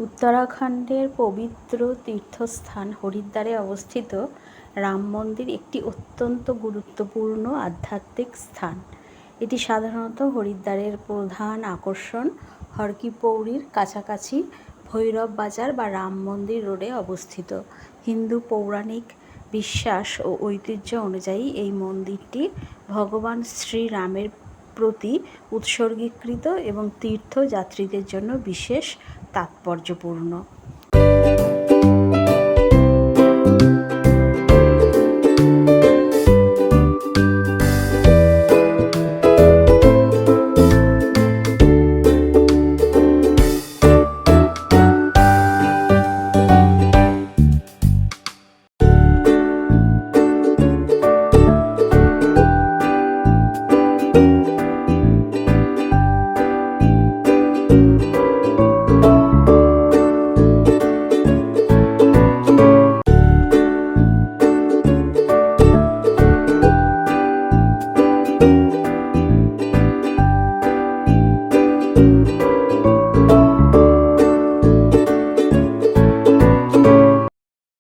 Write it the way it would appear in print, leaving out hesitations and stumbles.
উত্তরাখণ্ডের পবিত্র তীর্থস্থান হরিদ্বারে অবস্থিত রাম মন্দির একটি অত্যন্ত গুরুত্বপূর্ণ আধ্যাত্মিক স্থান। এটি সাধারণত হরিদ্বারের প্রধান আকর্ষণ হর কি পৌড়ির কাছাকাছি ভৈরব বাজার বা রাম মন্দির রোডে অবস্থিত। হিন্দু পৌরাণিক বিশ্বাস ও ঐতিহ্য অনুযায়ী এই মন্দিরটি ভগবান শ্রীরামের প্রতি উৎসর্গীকৃত এবং তীর্থযাত্রীদের জন্য বিশেষ তাৎপর্যপূর্ণ।